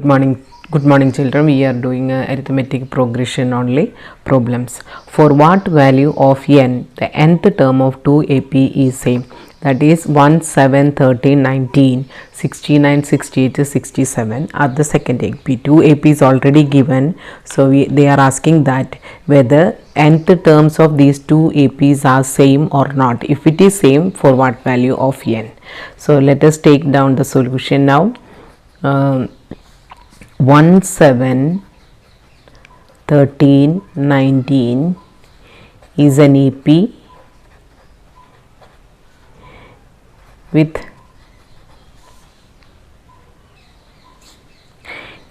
Good morning children. We are doing arithmetic progression only problems. For what value of n the nth term of 2ap is same, that is 1, 7, 13, 19, 69, 68, 67 are the second ap. 2ap is already given, so they are asking that whether nth terms of these two aps are same or not. If it is same, for what value of n. So let us take down the solution now. 1, 7, 13, 19 is an AP with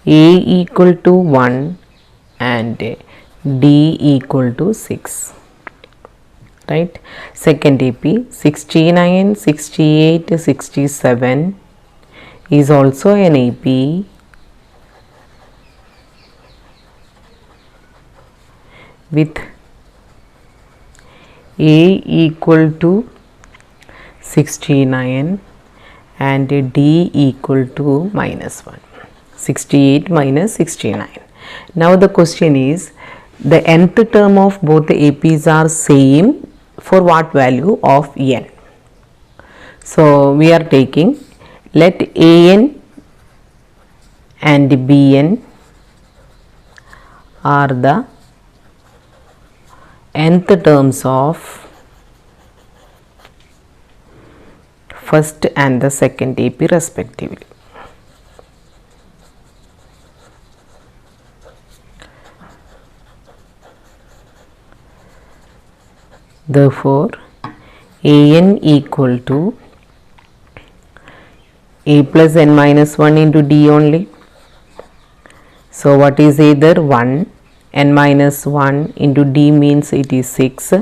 A equal to 1 and D equal to 6, right. Second AP 69, 68, 67 is also an AP with A equal to 69 and D equal to minus 1, 68 minus 69. Now the question is, the nth term of both the APs are same for what value of n. So we are taking, let AN and BN are the nth terms of first and the second AP respectively. Therefore, AN equal to A plus n minus 1 into D only. So what is either 1, n minus 1 into D means it is 6.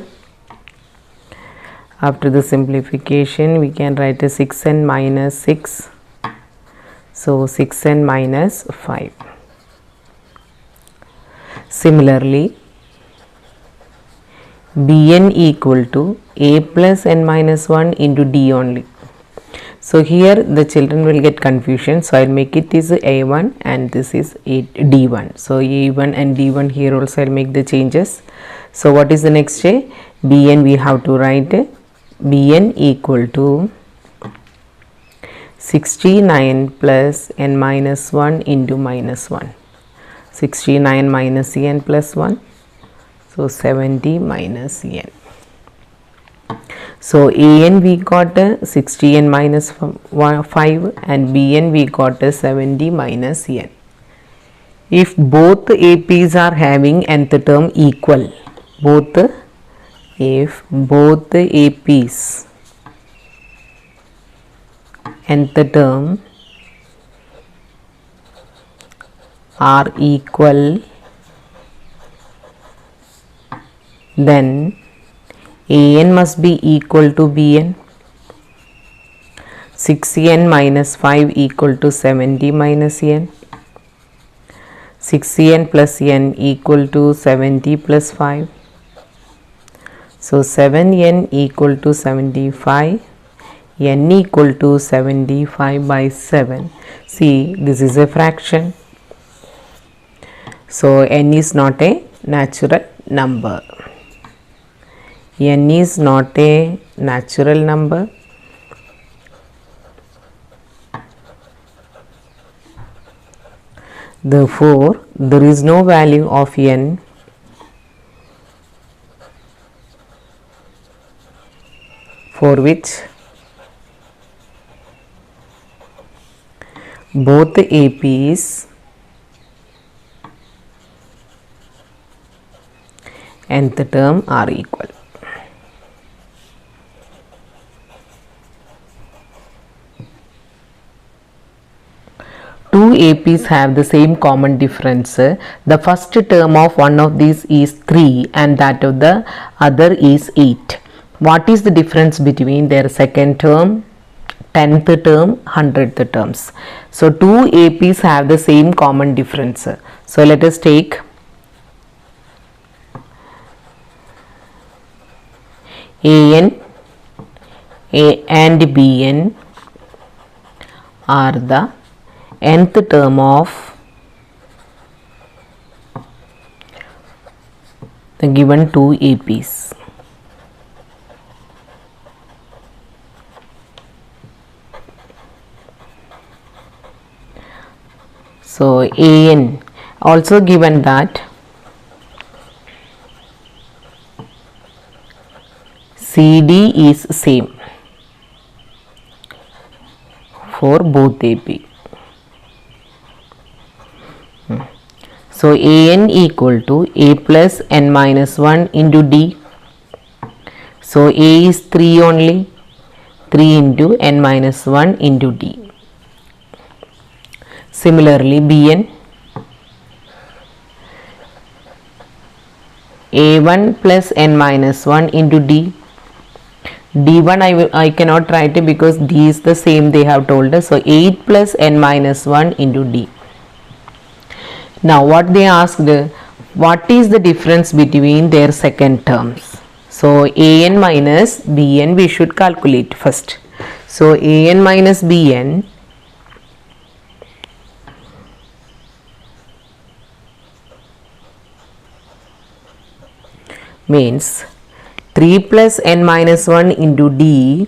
After the simplification we can write a 6n minus 6. So 6n minus 5. Similarly, Bn equal to A plus n minus 1 into D only. So here the children will get confusion, so I'll make it is A1 and this is D1. So A1 and D1 here also I'll make the changes. So what is the next day? Bn we have to write Bn equal to 69 plus n minus 1 into minus 1. 69 minus n plus 1. So 70 minus n. So AN we got 60n minus 5 and BN we got 70 minus n. If both APs are having nth term equal, if both APs nth term are equal, then AN must be equal to BN. 6n minus 5 equal to 70 minus n. 6n plus n equal to 70 plus 5. So 7n equal to 75. N equal to 75 by 7. See, this is a fraction. So n is not a natural number. N is not a natural number. Therefore, there is no value of n for which both the APs nth term are equal. Two APs have the same common difference. The first term of one of these is 3 and that of the other is 8. What is the difference between their second term, 10th term, 100th terms? So two APs have the same common difference. So let us take AN and BN are the nth term of the given two APs. So AN also given that CD is same for both AP. So AN equal to A plus N minus 1 into D. So A is 3 only, 3 into N minus 1 into D. Similarly BN, A1 plus N minus 1 into D. D1 I cannot write it because D is the same they have told us. So 8 plus N minus 1 into D. Now what they asked, what is the difference between their second terms? So AN minus BN we should calculate first. So AN minus BN means 3 plus N minus 1 into D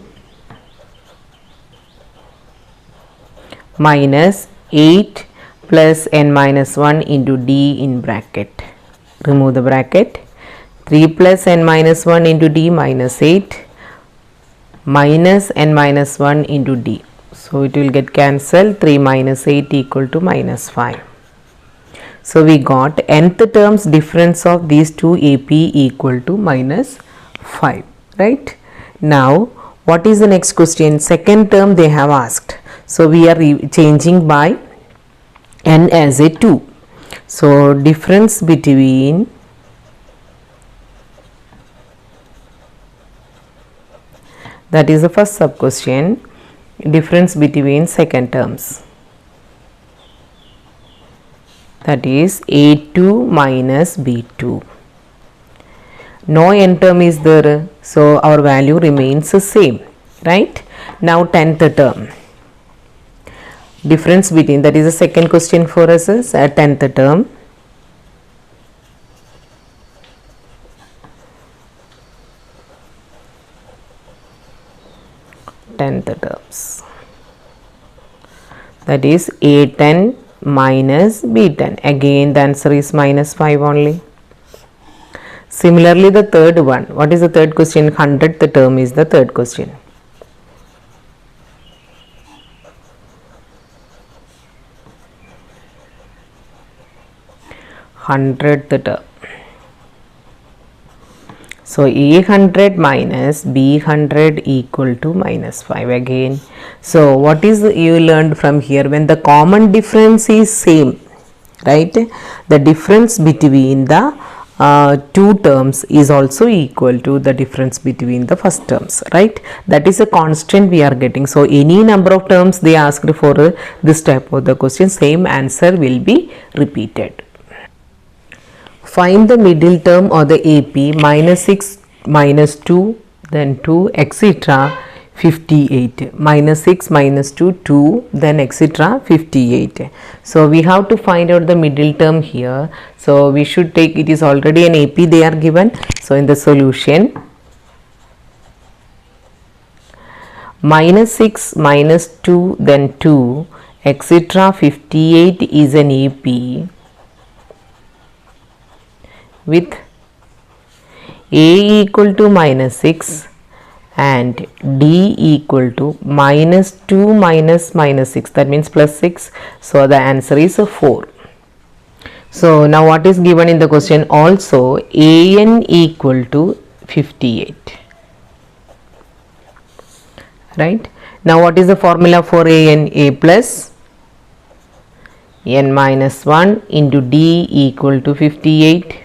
minus 8 plus N minus 1 into D in bracket. Remove the bracket. 3 plus N minus 1 into D minus 8 minus N minus 1 into D. So it will get cancelled. 3 minus 8 equal to minus 5. So we got nth terms difference of these two AP equal to minus 5, right? Now what is the next question? Second term they have asked. So we are changing by n as a 2. So difference between that is the first sub question, difference between second terms, that is A2 minus B2. No n term is there, so our value remains the same, right? Now 10th term, difference between, that is the second question for us, is a 10th term. Terms, that is A10 minus B10. Again the answer is minus 5 only. Similarly the third one, what is the third question? 100th term is the third question. term. So A100 minus B100 equal to minus 5 again. So what is you learned from here? When the common difference is same, right, the difference between the two terms is also equal to the difference between the first terms, right? That is a constant we are getting. So any number of terms they asked for this type of the question, same answer will be repeated. Find the middle term or the AP minus 6 minus 2 then 2 etc 58, minus 6 minus 2 2 then etc 58. So we have to find out the middle term here. So we should take, it is already an AP they are given. So in the solution, minus 6 minus 2 then 2 etc 58 is an AP with A equal to minus 6 and D equal to minus 2 minus minus 6, that means plus 6. So the answer is 4. So now what is given in the question? Also AN equal to 58, right? Now what is the formula for AN? A plus N minus 1 into D equal to 58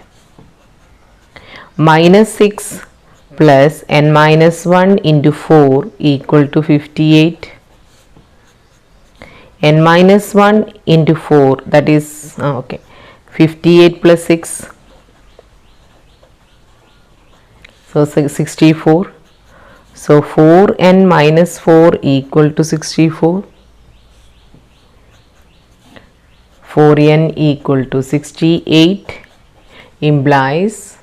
minus 6 plus N minus 1 into 4 equal to 58, N minus 1 into 4, that is 58 plus 6, so 64. So 4n minus 4 equal to 64, 4n equal to 68 implies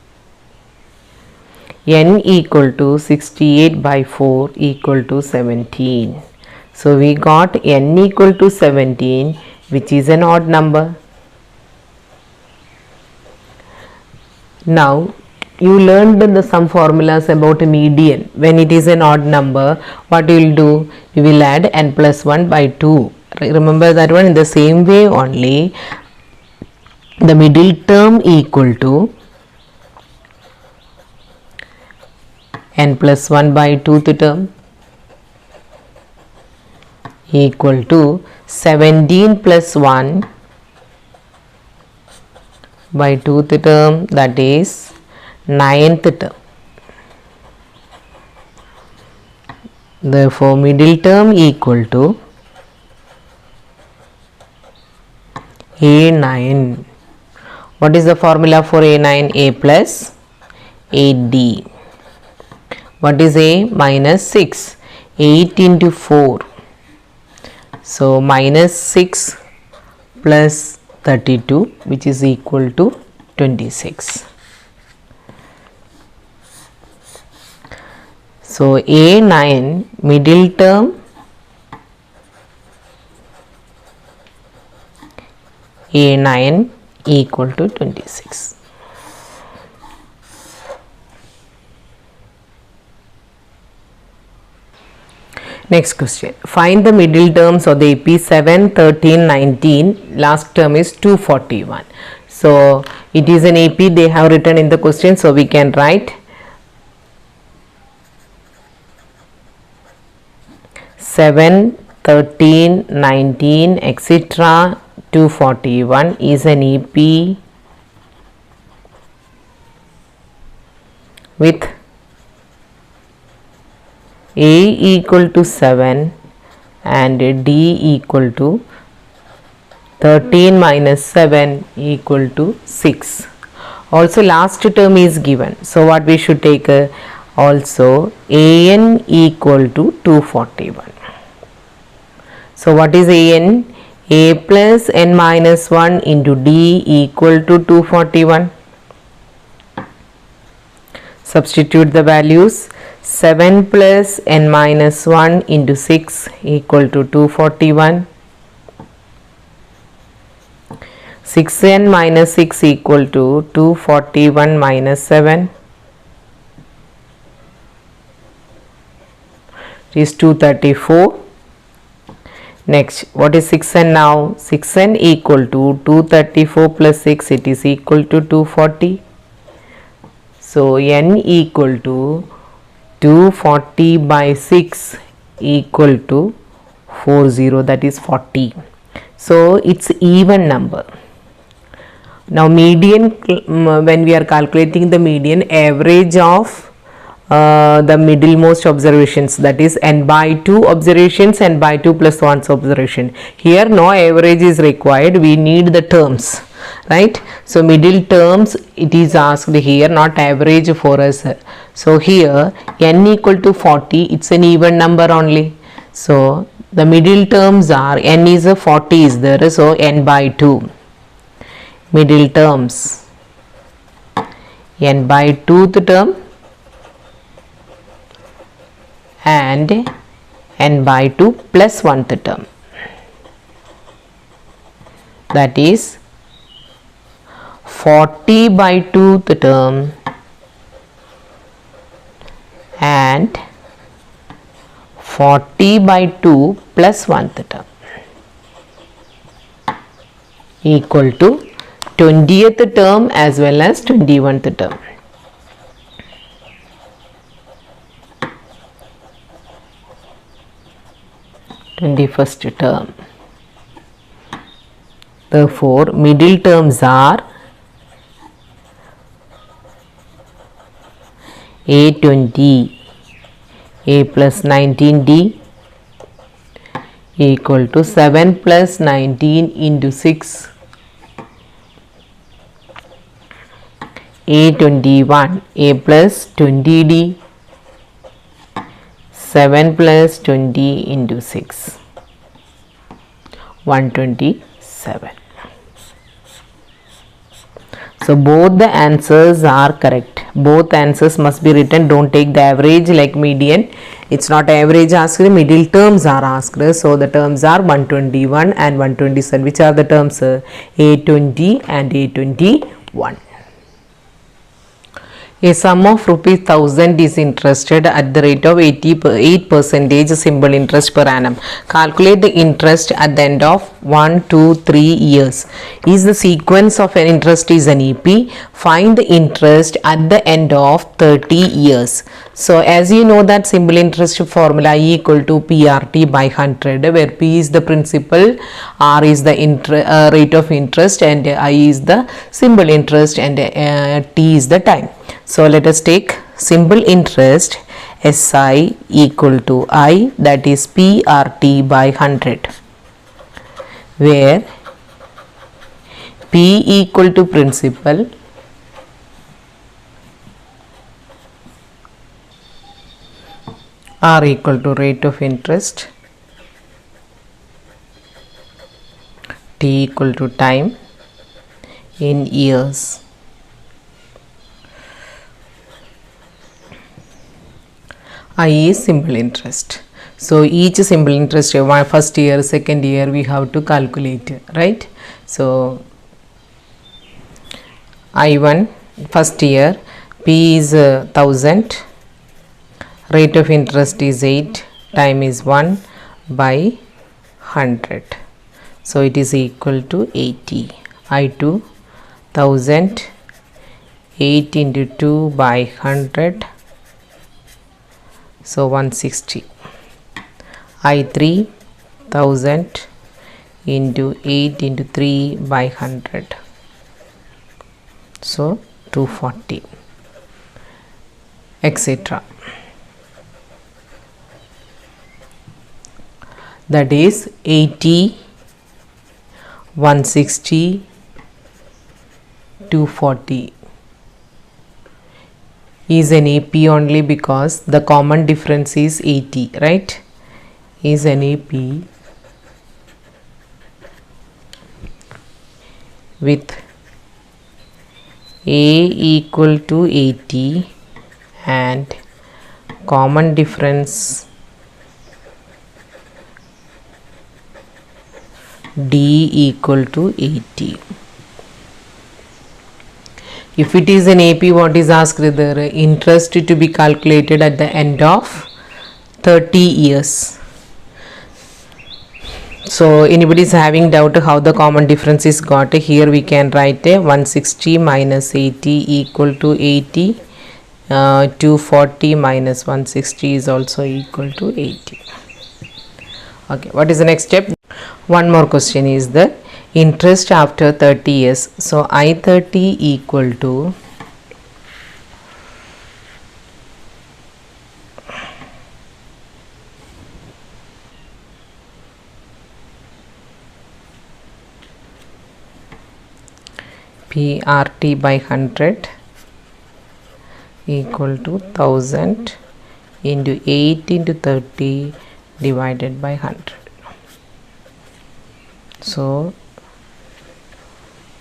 n equal to 68 by 4 equal to 17. So we got n equal to 17, which is an odd number. Now you learned some formulas about median. When it is an odd number, what you will do? You will add n plus 1 by 2. Remember that one. In the same way only, the middle term equal to n plus 1 by 2th term equal to 17 plus 1 by 2th term, that is 9th term. Therefore, middle term equal to A9. What is the formula for A9? A plus 8D. What is A? Minus 6. 8 into 4. So, minus 6 plus 32, which is equal to 26. So, A9 middle term A9 equal to 26. Next question. Find the middle terms of the AP 7, 13, 19. Last term is 241. So, it is an AP they have written in the question. So, we can write 7, 13, 19, etc. 241 is an EP with A equal to 7 and D equal to 13 minus 7 equal to 6. Also last term is given. So what we should take? Also AN equal to 241. So what is AN? A plus n minus 1 into D equal to 241. Substitute the values. 7 plus n minus 1 into 6 equal to 241. 6n minus 6 equal to 241 minus 7 is 234. Next, what is 6n now? 6n equal to 234 plus 6, it is equal to 240. So, n equal to 240 by 6 equal to 40, that is 40. So, it's even number. Now, median, when we are calculating the median, average of the middlemost observations, that is n by 2 observations, n by 2 plus 1 observation. Here no average is required, we need the terms, right? So middle terms it is asked here, not average for us. So here n equal to 40, it's an even number only. So the middle terms are, n is a 40 is there, so n by 2. Middle terms, n by 2th term and n by 2 plus 1th term, that is 40 by 2th term and 40 by 2 plus 1th term equal to 20th term as well as 21st term. First term. Therefore, middle terms are A20, A plus 19D equal to 7 plus 19 into 6, A21, A plus 20D, 7 plus 20 into 6, 127. So both the answers are correct. Both answers must be written. Don't take the average like median. It's not average asked, middle terms are asked. So the terms are 121 and 127. Which are the terms? A20 and A21. A sum of rupees 1000 is interested at the rate of 8% simple interest per annum. Calculate the interest at the end of 1, 2, 3 years. Is the sequence of an interest is an EP. Find the interest at the end of 30 years. So as you know that simple interest formula E equal to PRT by 100, where P is the principal, R is the rate of interest, and I is the simple interest, and T is the time. So let us take simple interest SI equal to I, that is PRT by 100, where P equal to principal, R equal to rate of interest, T equal to time in years. I is simple interest. So each simple interest, first year, second year, we have to calculate, right? So I1 first year, P is 1000, rate of interest is 8, time is 1 by 100. So it is equal to 80. I2 1000, 8 into 2 by 100. So 160. I3 1000 into 8 into 3 by 100. So 240, etc. That is 80, 160, 240. Is an AP only because the common difference is 80, right? Is an AP with A equal to 80 and common difference D equal to 80. If it is an AP, what is asked? The interest to be calculated at the end of 30 years. So anybody is having doubt how the common difference is got, here we can write a 160 minus 80 equal to 80. 240 minus 160 is also equal to 80. Okay, what is the next step? One more question is the interest after 30 years. So I30 equal to PRT by 100 equal to 1000 into 8 into 30 divided by 100. So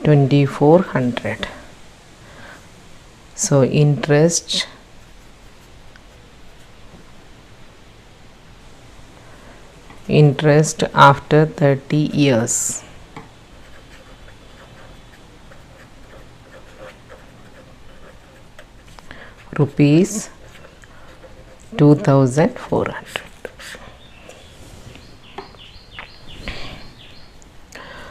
2400. So interest after 30 years. Rupees 2400.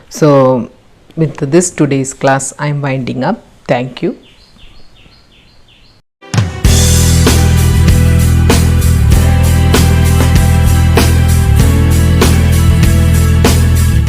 So with this today's class I am winding up. Thank you.